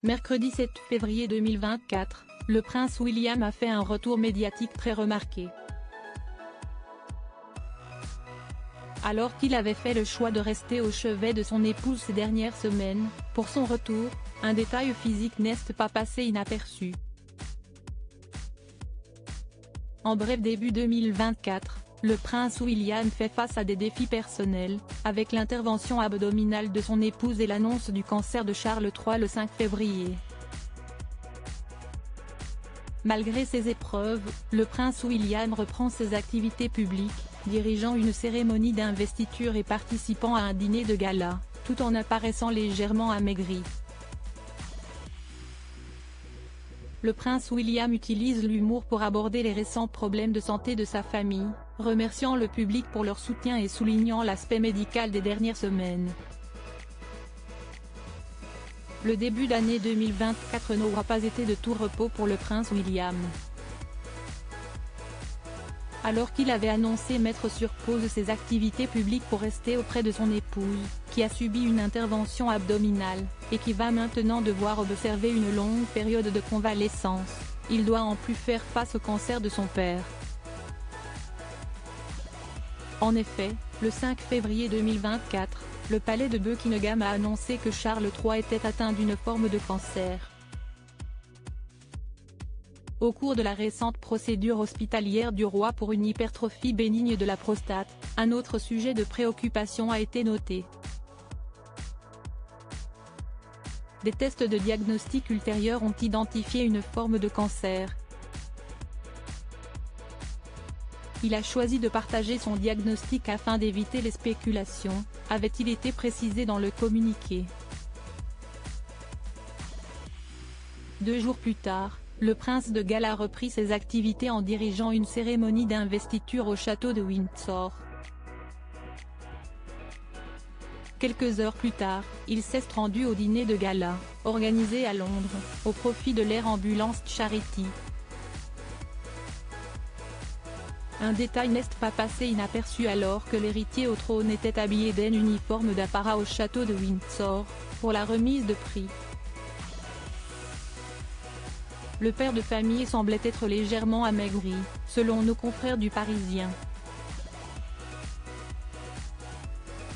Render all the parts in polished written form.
Mercredi 7 février 2024, le prince William a fait un retour médiatique très remarqué. Alors qu'il avait fait le choix de rester au chevet de son épouse ces dernières semaines, pour son retour, un détail physique n'est pas passé inaperçu. En bref, début 2024, le prince William fait face à des défis personnels, avec l'intervention abdominale de son épouse et l'annonce du cancer de Charles III le 5 février. Malgré ces épreuves, le prince William reprend ses activités publiques, dirigeant une cérémonie d'investiture et participant à un dîner de gala, tout en apparaissant légèrement amaigri. Le prince William utilise l'humour pour aborder les récents problèmes de santé de sa famille, remerciant le public pour leur soutien et soulignant l'aspect médical des dernières semaines. Le début d'année 2024 n'aura pas été de tout repos pour le prince William. Alors qu'il avait annoncé mettre sur pause ses activités publiques pour rester auprès de son épouse, qui a subi une intervention abdominale, et qui va maintenant devoir observer une longue période de convalescence, il doit en plus faire face au cancer de son père. En effet, le 5 février 2024, le palais de Buckingham a annoncé que Charles III était atteint d'une forme de cancer. Au cours de la récente procédure hospitalière du roi pour une hypertrophie bénigne de la prostate, un autre sujet de préoccupation a été noté. Des tests de diagnostic ultérieurs ont identifié une forme de cancer. Il a choisi de partager son diagnostic afin d'éviter les spéculations, avait-il été précisé dans le communiqué. 2 jours plus tard, le prince de Galles a repris ses activités en dirigeant une cérémonie d'investiture au château de Windsor. Quelques heures plus tard, il s'est rendu au dîner de gala, organisé à Londres, au profit de l'Air Ambulance Charity. Un détail n'est pas passé inaperçu alors que l'héritier au trône était habillé d'un uniforme d'apparat au château de Windsor, pour la remise de prix. Le père de famille semblait être légèrement amaigri, selon nos confrères du Parisien.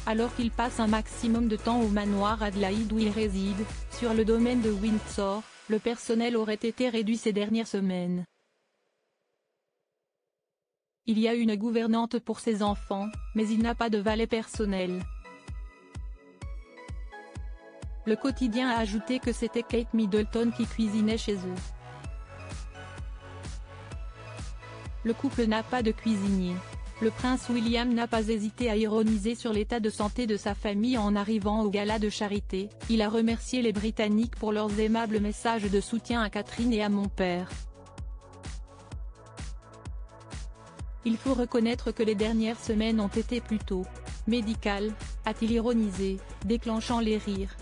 Alors qu'il passe un maximum de temps au manoir Adélaïde où il réside, sur le domaine de Windsor, le personnel aurait été réduit ces dernières semaines. Il y a une gouvernante pour ses enfants, mais il n'a pas de valet personnel. Le quotidien a ajouté que c'était Kate Middleton qui cuisinait chez eux. Le couple n'a pas de cuisinier. Le prince William n'a pas hésité à ironiser sur l'état de santé de sa famille en arrivant au gala de charité. Il a remercié les Britanniques pour leurs aimables messages de soutien à Catherine et à mon père. Il faut reconnaître que les dernières semaines ont été plutôt médicales, a-t-il ironisé, déclenchant les rires.